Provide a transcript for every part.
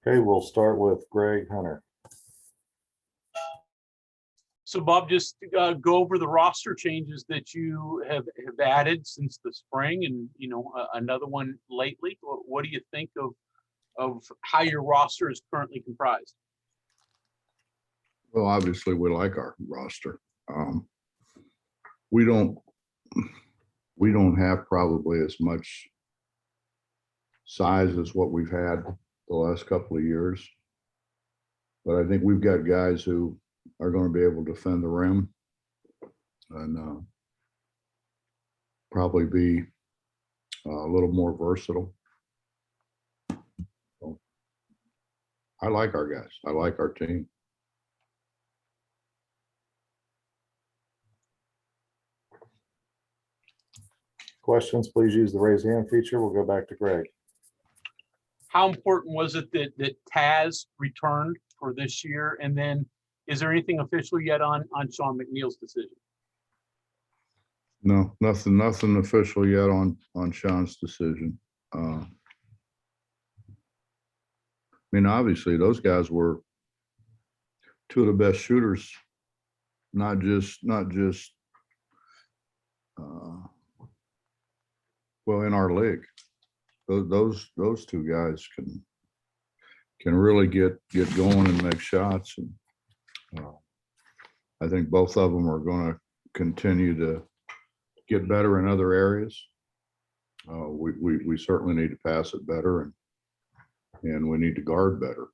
Okay, we'll start with Greg Hunter. So Bob, just go over the roster changes that you have added since the spring, and another one lately. What do you think of how your roster is currently comprised? Well, obviously, we like our roster. We don't have probably as much size as what we've had the last couple of years, but I think we've got guys who are going to be able to defend the rim and probably be a little more versatile. So I like our guys. I like our team. Questions, please use the raise hand feature. We'll go back to Greg. How important was it that Taz returned for this year? And then is there anything official yet on Sean McNeil's decision? No, nothing official yet on Sean's decision. I mean, obviously, those guys were two of the best shooters, not just well, in our league. Those two guys can really get going and make shots, and I think both of them are going to continue to get better in other areas. We certainly need to pass it better, and we need to guard better.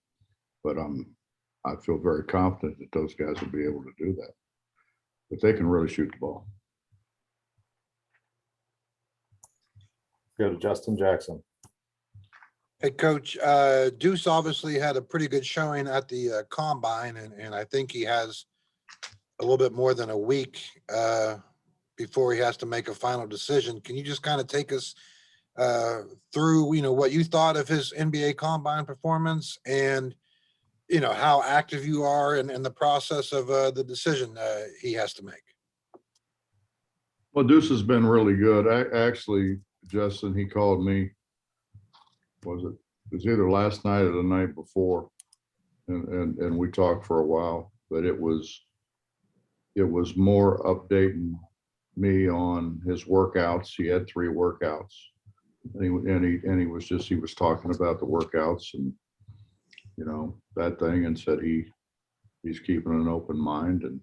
But I feel very confident that those guys will be able to do that. But they can really shoot the ball. Go to Justin Jackson. Hey, Coach, Deuce obviously had a pretty good showing at the combine, and I think he has a little bit more than a week before he has to make a final decision. Can you just kind of take us through, what you thought of his NBA combine performance and, how active you are in the process of the decision he has to make? Well, Deuce has been really good. Actually, Justin, he called me. It was either last night or the night before, and we talked for a while. But it was more updating me on his workouts. He had 3 workouts, and he was talking about the workouts and that thing, and said he's keeping an open mind and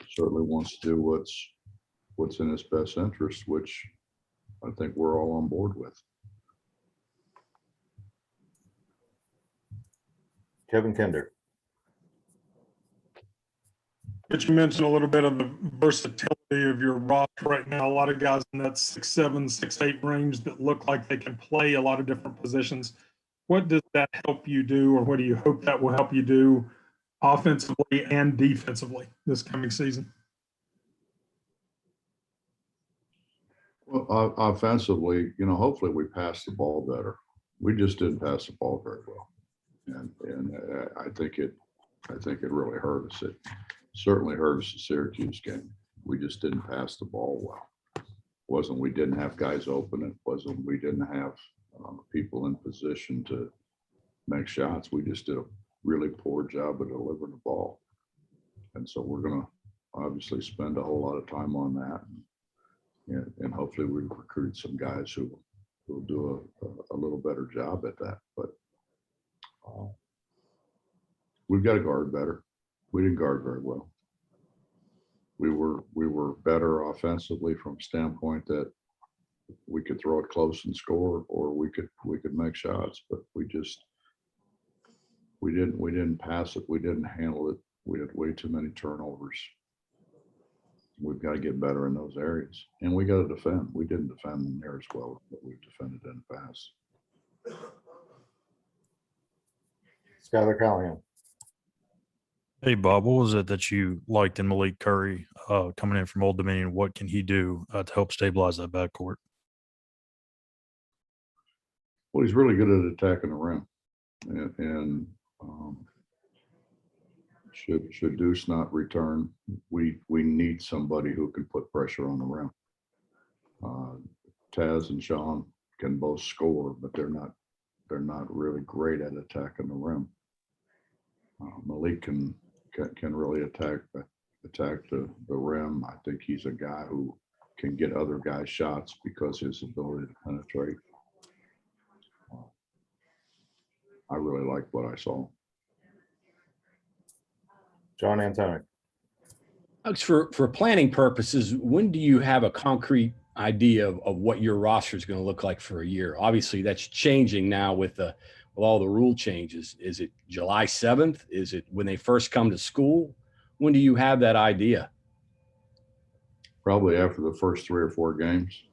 certainly wants to do what's in his best interest, which I think we're all on board with. Kevin Kinder. But you mentioned a little bit of the versatility of your roster right now. A lot of guys in that 6'7", 6'8" range that look like they can play a lot of different positions. What does that help you do, or what do you hope that will help you do offensively and defensively this coming season? Well, offensively, hopefully we pass the ball better. We just didn't pass the ball very well, and I think it really hurt us. It certainly hurt us the Syracuse game. We just didn't pass the ball well. It wasn't we didn't have guys open. It wasn't we didn't have people in position to make shots. We just did a really poor job of delivering the ball, and so we're going to obviously spend a whole lot of time on that. And hopefully we recruit some guys who will do a little better job at that. But we've got to guard better. We didn't guard very well. We were better offensively from a standpoint that we could throw it close and score, or we could make shots, but we didn't pass it. We didn't handle it. We had way too many turnovers. We've got to get better in those areas, and we got to defend. We didn't defend them near as well as we've defended in the past. Skylar Callahan. Hey, Bob, what was it that you liked in Malik Curry coming in from Old Dominion? What can he do to help stabilize that backcourt? Well, he's really good at attacking the rim, and should Deuce not return, we need somebody who can put pressure on the rim. Taz and Sean can both score, but they're not not really great at attacking the rim. Malik can really attack the rim. I think he's a guy who can get other guys shots because his ability to penetrate. I really like what I saw. John Antoniuk. For planning purposes, when do you have a concrete idea of what your roster is going to look like for a year? Obviously, that's changing now with all the rule changes. Is it July 7th? Is it when they first come to school? When do you have that idea? Probably after the first 3 or 4 games.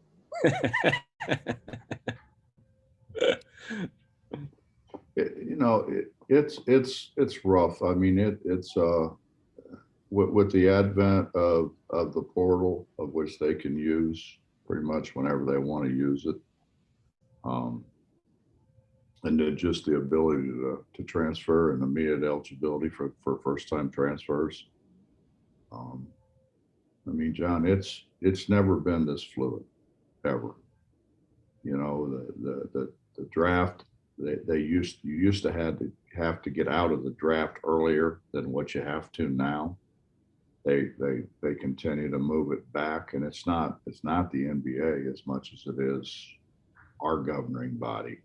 It's rough. I mean, it's with the advent of the portal, of which they can use pretty much whenever they want to use it, and then just the ability to transfer and immediate eligibility for first-time transfers. I mean, John, it's never been this fluid, ever. You know, the draft, you used to have to get out of the draft earlier than what you have to now. They continue to move it back, and it's not the NBA as much as it is our governing body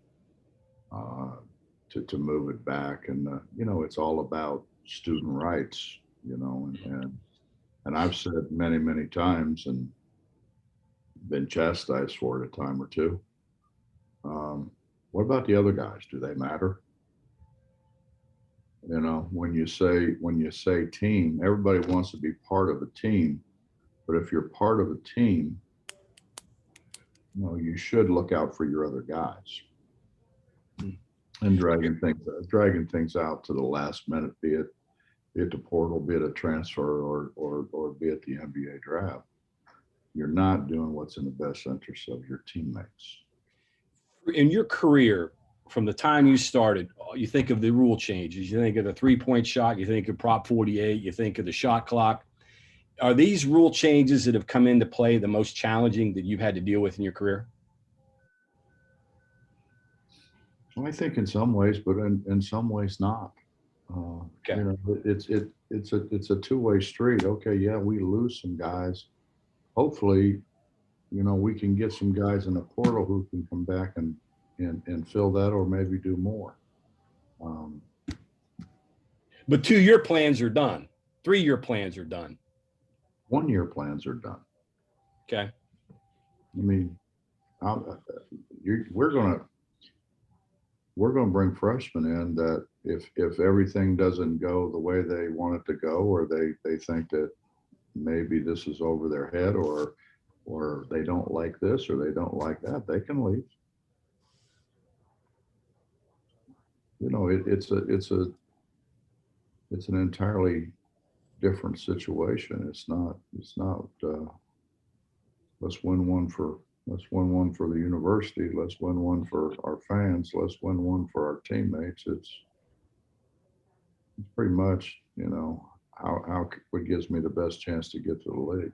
to move it back. And you know, it's all about student rights, you know, and I've said many times and been chastised for it a time or two. What about the other guys? Do they matter? You know, when you say team, everybody wants to be part of a team, but if you're part of a team, you know, you should look out for your other guys. And dragging things out to the last minute, be it the portal, be it a transfer, or be it the NBA draft. You're not doing what's in the best interest of your teammates. In your career, from the time you started, you think of the rule changes, you think of the 3-point shot, you think of Prop 48, you think of the shot clock. Are these rule changes that have come into play the most challenging that you've had to deal with in your career? Well, I think in some ways, but in some ways not. Okay. You know, it's a two-way street. Okay, yeah, we lose some guys. Hopefully, you know, we can get some guys in the portal who can come back and fill that, or maybe do more. But 2-year plans are done. 3-year plans are done. 1-year plans are done. Okay. I mean, we're gonna bring freshmen in that if everything doesn't go the way they want it to go, or they think that maybe this is over their head, or they don't like this or they don't like that, they can leave. You know, it's an entirely different situation. It's not let's win one for the university, let's win one for our fans, let's win one for our teammates. It's pretty much, you know, what gives me the best chance to get to the league.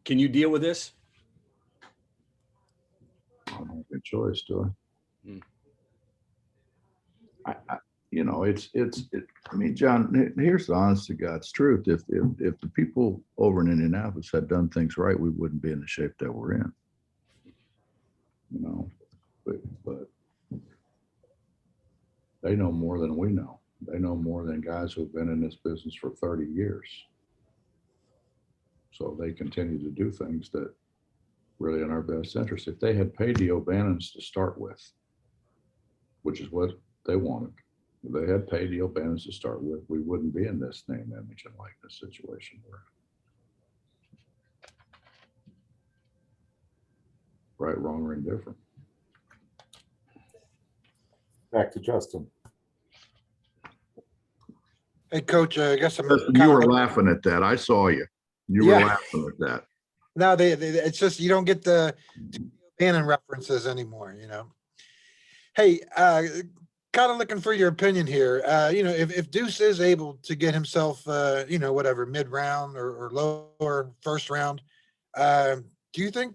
Can you deal with this? I don't have a choice, do I? You know, I mean, John, here's the honest to God's truth. If the people over in Indianapolis had done things right, we wouldn't be in the shape that we're in. You know, but they know more than we know. They know more than guys who've been in this business for 30 years. So they continue to do things that really in our best interest. If they had paid the O'Bannons to start with, which is what they wanted, if they had paid the O'Bannons to start with, we wouldn't be in this name, image, and likeness situation we're in. Right, wrong, or indifferent. Back to Justin. Hey, Coach, I guess I'm Justin, you kind were of, laughing at that. I saw you. You Yeah. were laughing at that. no, it's just, you don't get the Bannon references anymore, you know? Hey, kind of looking for your opinion here. You know, if Deuce is able to get himself, you know, whatever, mid-round or lower first round, do you think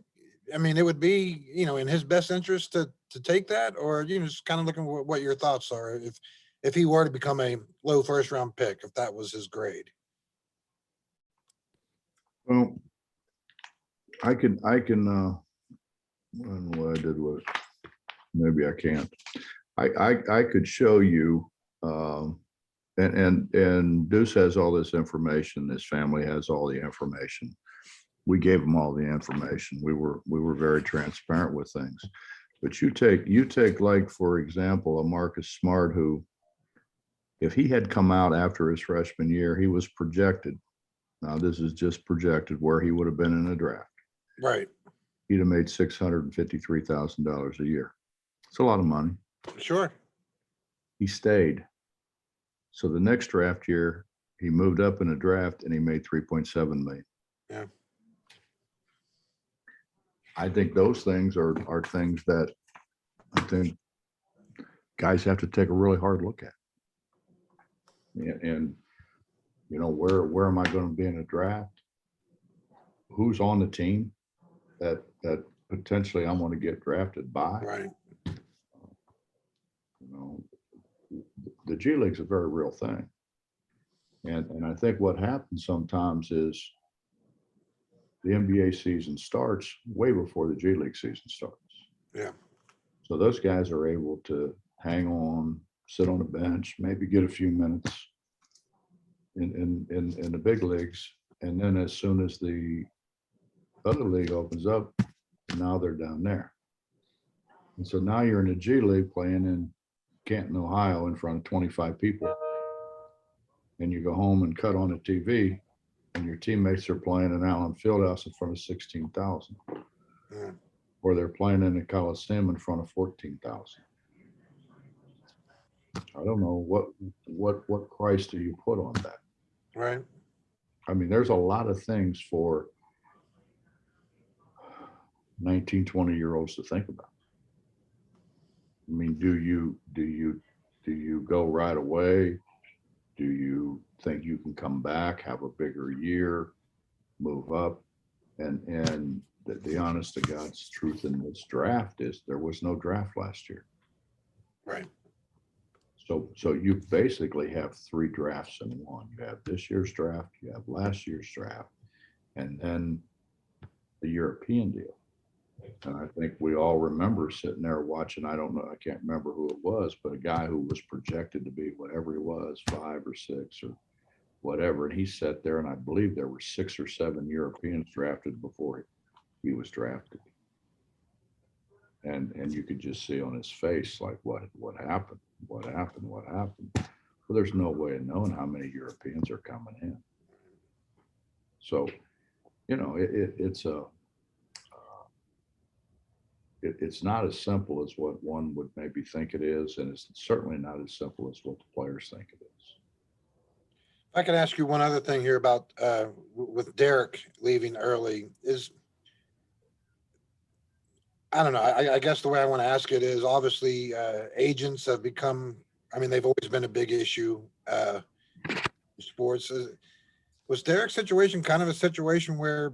I mean, it would be, in his best interest to take that, or, just kind of looking what your thoughts are if he were to become a low first round pick, if that was his grade. Well, I don't know what I did with it. Maybe I can't. I could show you, and Deuce has all this information. His family has all the information. We gave them all the information. We were very transparent with things. But you take like, for example, a Marcus Smart, who, if he had come out after his freshman year, he was projected. Now this is just projected where he would have been in a draft. Right. He'd have made $653,000 a year. It's a lot of money. Sure. He stayed. So the next draft year, he moved up in a draft and he made 3.7 million. Yeah. I think those things are things that I think guys have to take a really hard look at. And where am I going to be in a draft? Who's on the team that potentially I want to get drafted by? Right. The G League's a very real thing. And I think what happens sometimes is the NBA season starts way before the G League season starts. Yeah. So those guys are able to hang on, sit on the bench, maybe get a few minutes in the big leagues. And then as soon as the other league opens up, now they're down there. And so now you're in the G League playing in Canton, Ohio in front of 25 people. And you go home and cut on the TV and your teammates are playing in Allen Fieldhouse in front of 16,000. Yeah. Or they're playing in the Coliseum in front of 14,000. I don't know what price do you put on that? Right. I mean, there's a lot of things for 19, 20-year-olds to think about. I mean, do you go right away? Do you think you can come back, have a bigger year, move up? And the honest to God's truth in this draft is there was no draft last year. Right. So you basically have 3 drafts in one. You have this year's draft, you have last year's draft, and then the European deal. And I think we all remember sitting there watching, I don't know, I can't remember who it was, but a guy who was projected to be whatever he was, 5 or 6 or whatever. And he sat there, and I believe there were 6 or 7 Europeans drafted before he was drafted. And you could just see on his face, like, what happened? What happened? What happened? Well, there's no way of knowing how many Europeans are coming in. So, it's not as simple as what one would maybe think it is, and it's certainly not as simple as what the players think it is. If I could ask you one other thing here about with Derek leaving early is, I don't know. I guess the way I want to ask it is, obviously agents have become, I mean, they've always been a big issue in sports. Was Derek's situation kind of a situation where,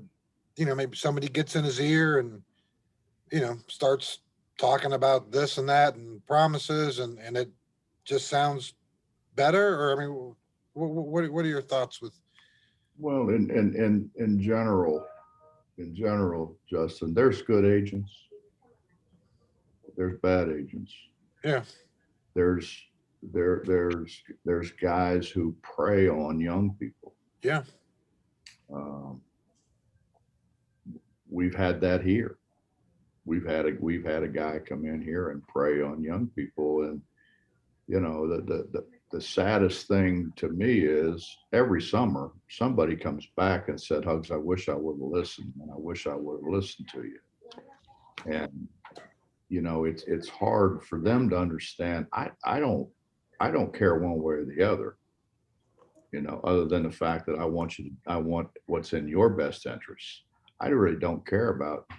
maybe somebody gets in his ear and, starts talking about this and that and promises and it just sounds better? Or, I mean, what are your thoughts with? Well, in general, Justin, there's good agents. There's bad agents. Yeah. There's guys who prey on young people. Yeah. We've had that here. We've had a guy come in here and prey on young people, and the saddest thing to me is every summer somebody comes back and said, "Hugs, I wish I would have listened, and I wish I would have listened to you." And it's hard for them to understand. I don't care one way or the other, other than the fact that I want what's in your best interest. I really don't care about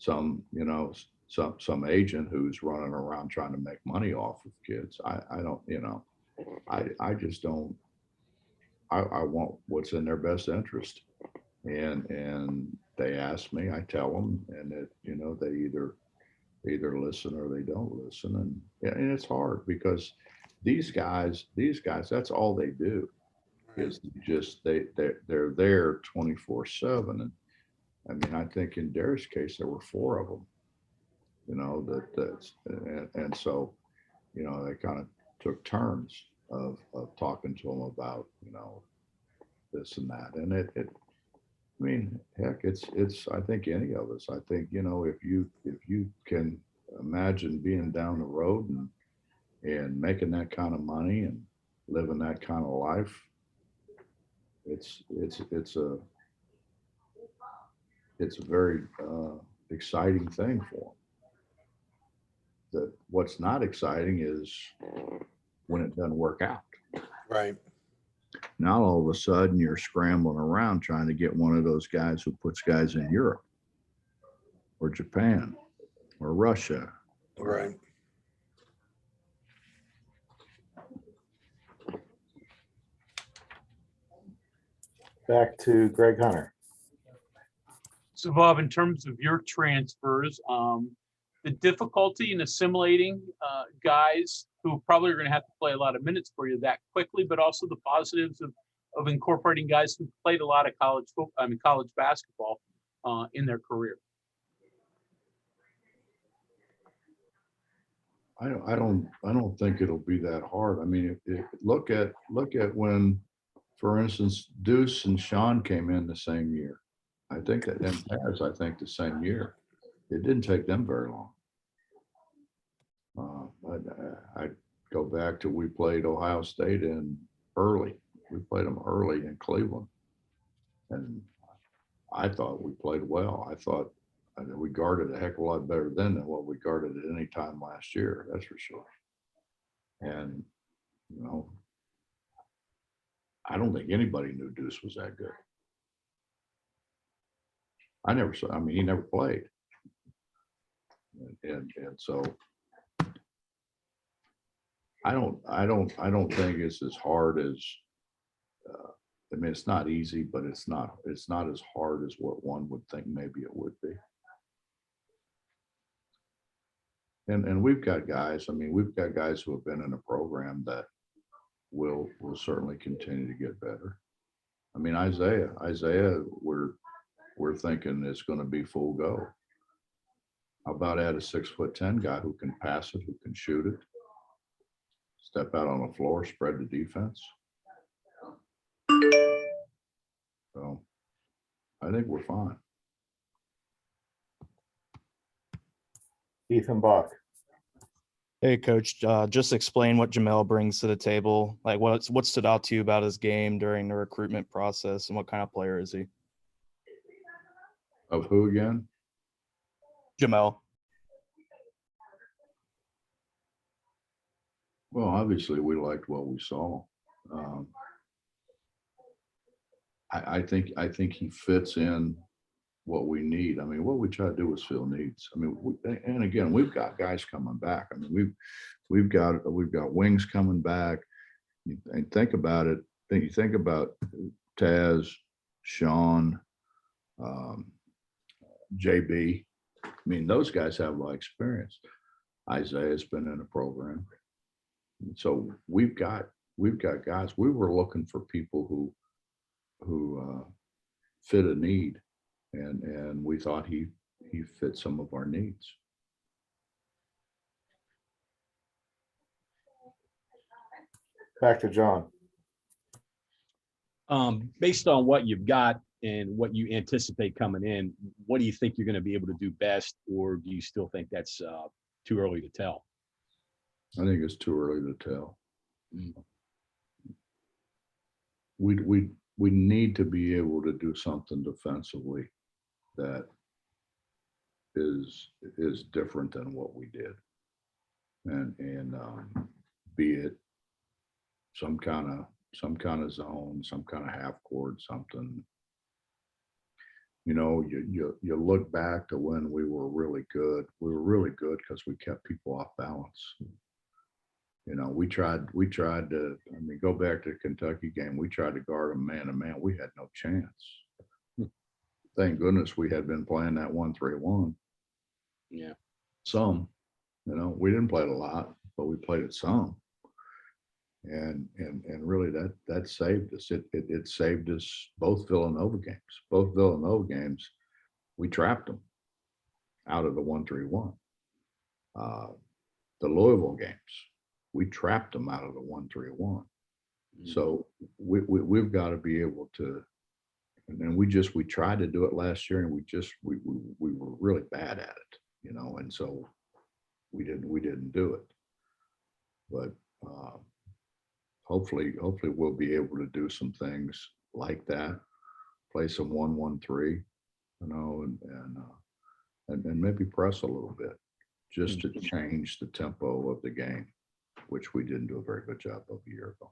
some agent who's running around trying to make money off of kids. I don't, I just don't. I want what's in their best interest, and they ask me, I tell them, and it, you know, they either listen or they don't listen. And, yeah, and it's hard because these guys, that's all they do is just, they're there 24/7. And I mean, I think in Derek's case, there were 4 of them, you know, and so, you know, they kind of took turns of talking to them about, you know, this and that. And I mean, heck, it's, I think any of us, I think, you know, if you can imagine being down the road and making that kind of money and living that kind of life, it's a very exciting thing for them. That what's not exciting is when it doesn't work out. Right. Now all of a sudden you're scrambling around trying to get one of those guys who puts guys in Europe or Japan or Russia. Right. Back to Greg Hunter. So Bob, in terms of your transfers, the difficulty in assimilating guys who probably are going to have to play a lot of minutes for you that quickly, but also the positives of incorporating guys who played a lot of college basketball in their career. I don't think it'll be that hard. I mean, look at when, for instance, Deuce and Sean came in the same year. I think that, and Taz, I think the same year. It didn't take them very long. I go back to, we played Ohio State in early. We played them early in Cleveland. And I thought we played well. I thought we guarded a heck of a lot better then than what we guarded at any time last year. That's for sure. And, you know, I don't think anybody knew Deuce was that good. I never saw, I mean, he never played. And so I don't think it's as hard as, I mean, it's not easy, but it's not as hard as what one would think maybe it would be. And we've got guys, I mean, we've got guys who have been in a program that will certainly continue to get better. I mean, Isaiah, we're thinking it's going to be full go. How about add a 6'10" guy who can pass it, who can shoot it, step out on the floor, spread the defense. So I think we're fine. Ethan Buck. Hey, Coach, just explain what Jamel brings to the table. Like, what stood out to you about his game during the recruitment process, and what kind of player is he? Of who again? Jamel. Well, obviously, we liked what we saw. I think he fits in what we need. I mean, what we try to do is fill needs. I mean, and again, we've got guys coming back. I mean, we've got wings coming back. And think about it. You think about Taz, Sean, JB. I mean, those guys have a lot of experience. Isaiah's been in a program. So we've got guys. We were looking for people who fit a need, and we thought he fit some of our needs. Back to John. Based on what you've got and what you anticipate coming in, what do you think you're going to be able to do best, or do you still think that's too early to tell? I think it's too early to tell. We need to be able to do something defensively that is different than what we did, and be it some kind of zone, some kind of half court, something. You know, you look back to when we were really good. We were really good because we kept people off balance. You know, we tried to, I mean, go back to the Kentucky game. We tried to guard them man to man. We had no chance. thank goodness we had been playing that 1-3-1. Yeah. Some, we didn't play it a lot, but we played it some. And really that saved us. It saved us both Villanova games. Both Villanova games, we trapped them out of the 1-3-1. The Louisville games, we trapped them out of the 1-3-1. So we've got to be able to, and then we tried to do it last year, and we were really bad at it, and so we didn't do it. But hopefully we'll be able to do some things like that, play some 1-1-3, and maybe press a little bit, just to change the tempo of the game, which we didn't do a very good job of a year ago.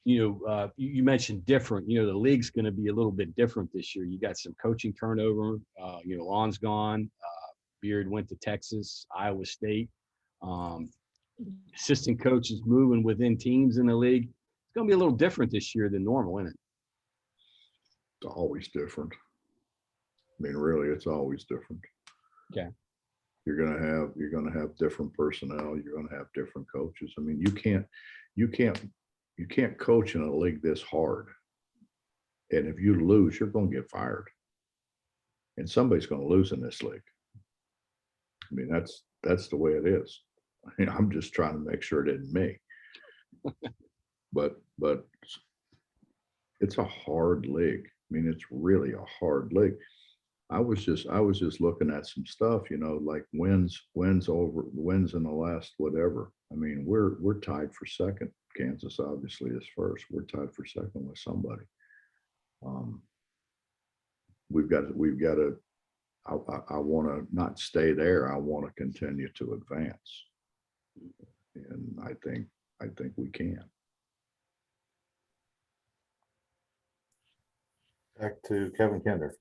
You mentioned different, the league's going to be a little bit different this year. You got some coaching turnover, Lon's gone, Beard went to Texas, Iowa State, assistant coaches moving within teams in the league. It's going to be a little different this year than normal, isn't it? It's always different. I mean, really, it's always different. Okay. You're gonna have different personnel. You're gonna have different coaches. I mean, you can't coach in a league this hard. And if you lose, you're gonna get fired. And somebody's gonna lose in this league. I mean, that's the way it is. I'm just trying to make sure it isn't me. But it's a hard league. I mean, it's really a hard league. I was just looking at some stuff, like wins in the last whatever. I mean, we're tied for second. Kansas obviously is first. We're tied for second with somebody. We've got to. I want to not stay there. I want to continue to advance, and I think we can. Back to Kevin Kinder.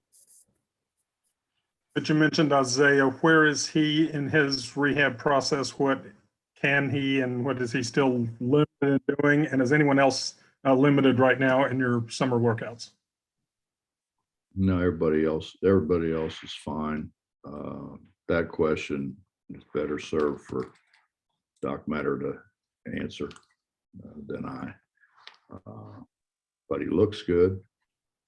But you mentioned Isaiah. Where is he in his rehab process? What can he and what is he still limited in doing? And is anyone else limited right now in your summer workouts? No, everybody else is fine. That question is better served for Doc Matter to answer than I. But he looks good.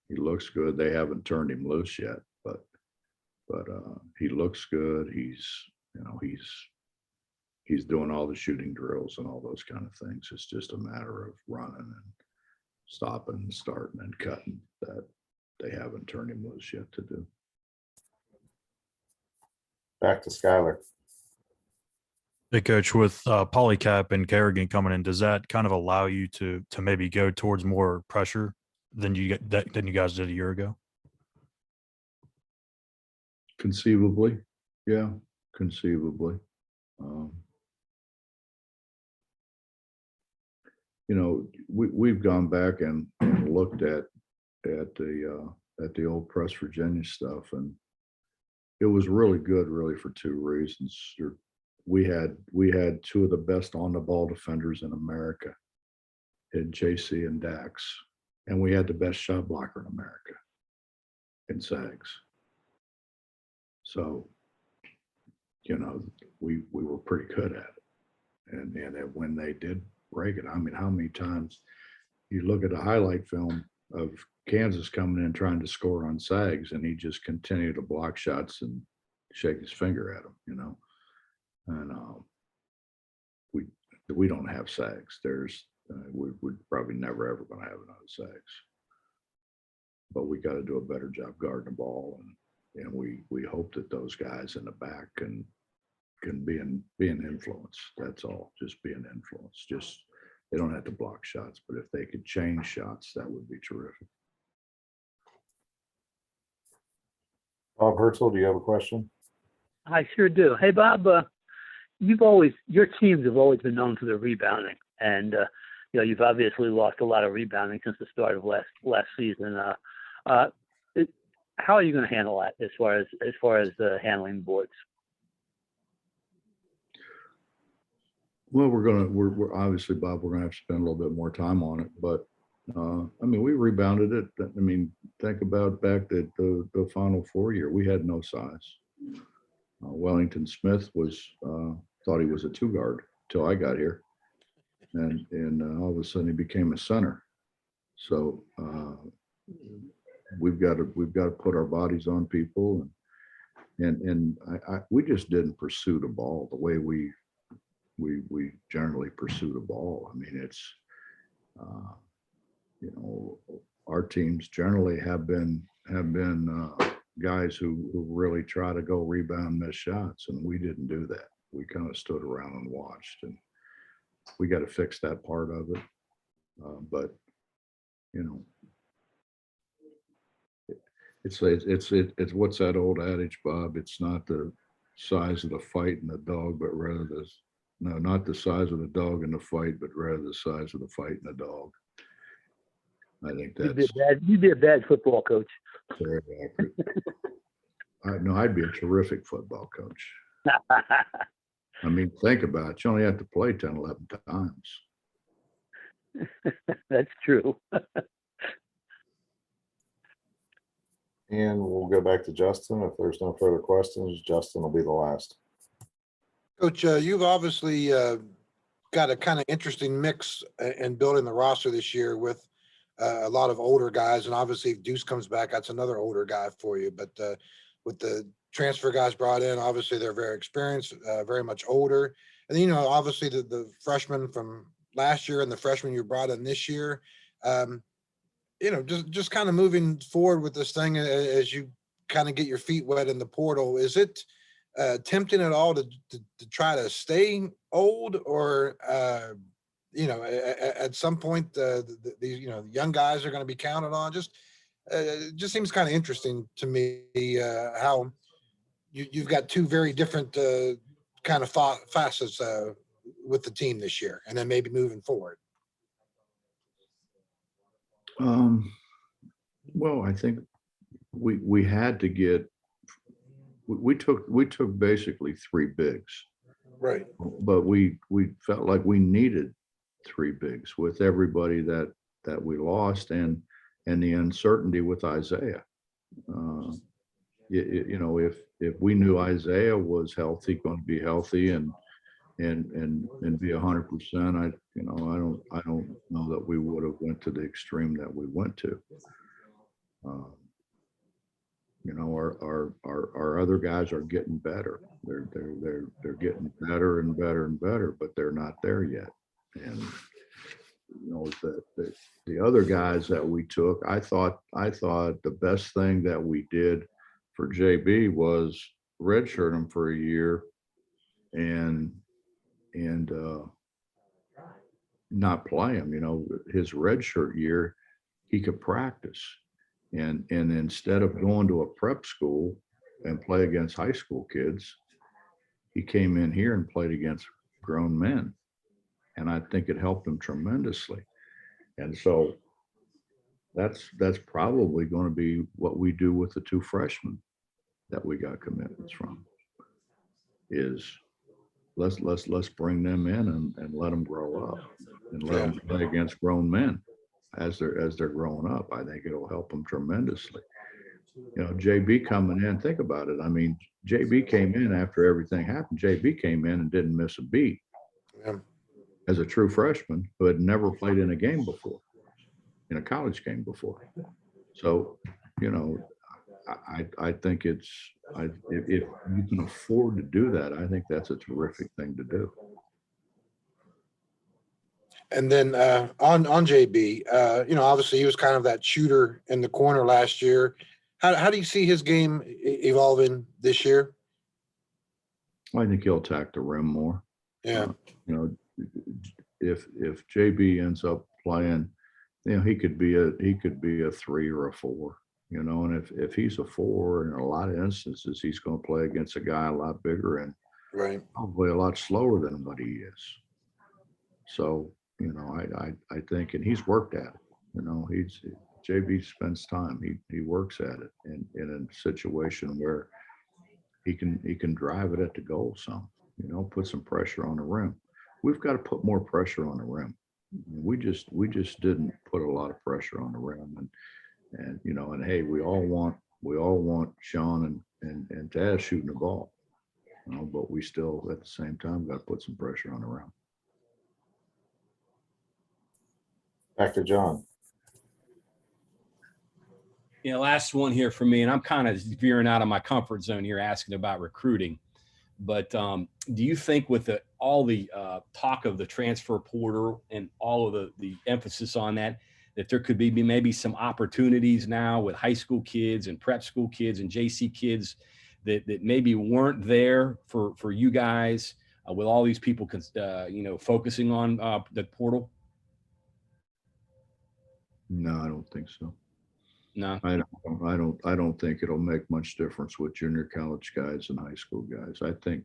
He looks good. They haven't turned him loose yet, but he looks good. He's doing all the shooting drills and all those kind of things. It's just a matter of running and stopping and starting and cutting that they haven't turned him loose yet to do. Back to Skyler. Hey, Coach, with Polycap and Kerrigan coming in, does that kind of allow you to maybe go towards more pressure than you guys did a year ago? Conceivably, yeah, conceivably. We've gone back and looked at the old Press Virginia stuff, and it was really good, really, for two reasons. We had two of the best on the ball defenders in America, in JC and Dax, and we had the best shot blocker in America, in Sags. So, we were pretty good at it. And when they did break it, I mean, how many times you look at a highlight film of Kansas coming in trying to score on Sags, and he just continued to block shots and shake his finger at them, And we don't have Sags. We're probably never ever going to have another Sags. But we got to do a better job guarding the ball, and we hope that those guys in the back can be an influence. That's all. Just be an influence. Just they don't have to block shots, but if they could change shots, that would be terrific. Bob Herzl, do you have a question? I sure do. Hey, Bob, your teams have always been known for their rebounding, and you've obviously lost a lot of rebounding since the start of last season. How are you going to handle that as far as handling boards? Well, we're obviously, Bob, we're going to have to spend a little bit more time on it, but I mean, we rebounded it. I mean, think about back at the Final Four year, we had no size. Wellington Smith was, thought he was a two guard till I got here. And all of a sudden he became a center. So we've got to put our bodies on people, and we just didn't pursue the ball the way we generally pursue the ball. I mean, it's you know, our teams generally have been guys who really try to go rebound, miss shots, and we didn't do that. We kind of stood around and watched, and we got to fix that part of it. But you know, it's what's that old adage, Bob? It's not the size of the fight and the dog, but rather not the size of the dog in the fight, but rather the size of the fight and the dog. I think that's You'd be a bad football coach. very accurate. I'd be a terrific football coach. I mean, think about it. You only have to play 10, 11 times. That's true. And we'll go back to Justin. If there's no further questions, Justin will be the last. Coach, you've obviously got a kind of interesting mix in building the roster this year with a lot of older guys. And obviously if Deuce comes back, that's another older guy for you. But with the transfer guys brought in, obviously they're very experienced, very much older. And then, you know, obviously the freshmen from last year and the freshmen you brought in this year, you know, just kind of moving forward with this thing as you kind of get your feet wet in the portal. Is it tempting at all to try to stay old, or you know, at some point the you know, young guys are going to be counted on? It just seems kind of interesting to me how you've got two very different kind of facets with the team this year, and then maybe moving forward. Well, I think we had to get, we took basically three bigs, Right. but we felt like we needed three bigs with everybody that we lost, and the uncertainty with Isaiah. You know, if we knew Isaiah was healthy, going to be healthy and be 100%, I don't know that we would have went to the extreme that we went to. You know, our other guys are getting better. They're getting better and better and better, but they're not there yet. And you know, the other guys that we took, I thought the best thing that we did for JB was redshirt him for a year and not play him. You know, his redshirt year, he could practice. And instead of going to a prep school and play against high school kids, he came in here and played against grown men. And I think it helped him tremendously. And so that's probably going to be what we do with the two freshmen that we got commitments from, is let's bring them in and let them grow up and let them play against grown men as they're growing up. I think it'll help them tremendously. You know, JB coming in, think about it. I mean, JB came in after everything happened. JB came in and didn't miss a beat as a true freshman who had never played in a game before, in a college game before. So, you know, I think if you can afford to do that, I think that's a terrific thing to do. And then on JB, you know, obviously he was kind of that shooter in the corner last year. How do you see his game evolving this year? I think he'll attack the rim more. Yeah. You know, if JB ends up playing, you know, he could be a 3 or a 4. You know, and if he's a 4, in a lot of instances, he's going to play against a guy a lot bigger and probably a lot slower than what he is. So, you know, I think, and he's worked at it. You know, JB spends time. He works at it in a situation where he can drive it at the goal some. You know, put some pressure on the rim. We've got to put more pressure on the rim. We just didn't put a lot of pressure on the rim, and and hey, we all want Sean and Taz shooting the ball, but we still at the same time got to put some pressure on the rim. Back to John. Last one here for me, and I'm kind of veering out of my comfort zone here asking about recruiting. But do you think with all the talk of the transfer portal and all of the emphasis on that there could be maybe some opportunities now with high school kids and prep school kids and JC kids that maybe weren't there for you guys with all these people, focusing on the portal? No, I don't think so. No, I don't think it'll make much difference with junior college guys and high school guys. I think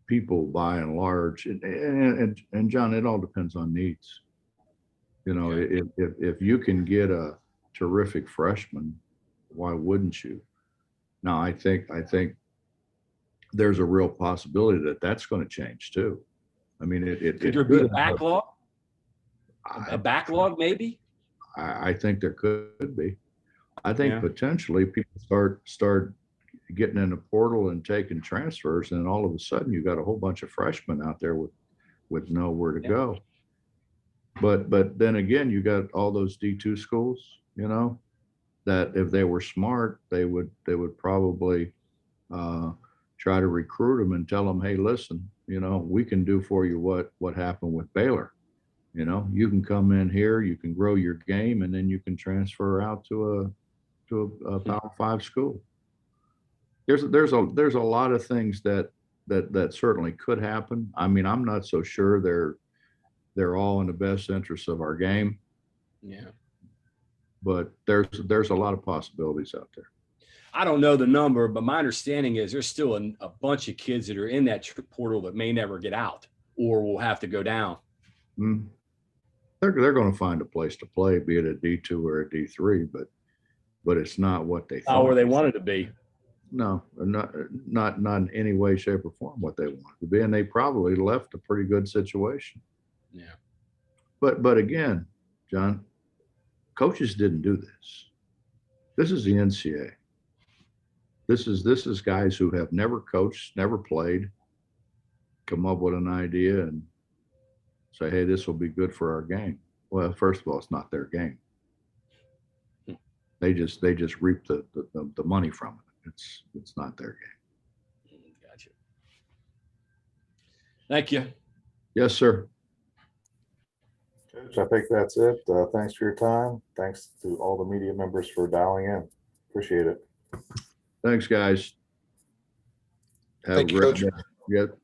people by and large, and John, it all depends on needs. If you can get a terrific freshman, why wouldn't you? Now, I think there's a real possibility that that's going to change too. I mean, could there be a backlog? A backlog, maybe? I think there could be. I think potentially people start getting in the portal and taking transfers, and all of a sudden you got a whole bunch of freshmen out there with nowhere to go. But then again, you got all those D2 schools, that if they were smart, they would probably try to recruit them and tell them, hey, listen, we can do for you what happened with Baylor. You can come in here, you can grow your game, and then you can transfer out to a Power 5 school. There's a lot of things that certainly could happen. I mean, I'm not so sure they're all in the best interest of our game. Yeah. But there's a lot of possibilities out there. I don't know the number, but my understanding is there's still a bunch of kids that are in that portal that may never get out or will have to go down. Mm. They're going to find a place to play, be it a D2 or a D3, but it's not what they thought. Not where they wanted to be. No, not in any way, shape, or form what they wanted to be, and they probably left a pretty good situation. Yeah. But again, John, coaches didn't do this. This is the NCAA. This is guys who have never coached, never played, come up with an idea and say, hey, this will be good for our game. Well, first of all, it's not their game. They just reap the money from it. It's not their game. Gotcha. Thank you. Yes, sir. Coach, I think that's it. Thanks for your time. Thanks to all the media members for dialing in. Appreciate it. Thanks, guys. Have Thank a you, great Coach. day. Yep.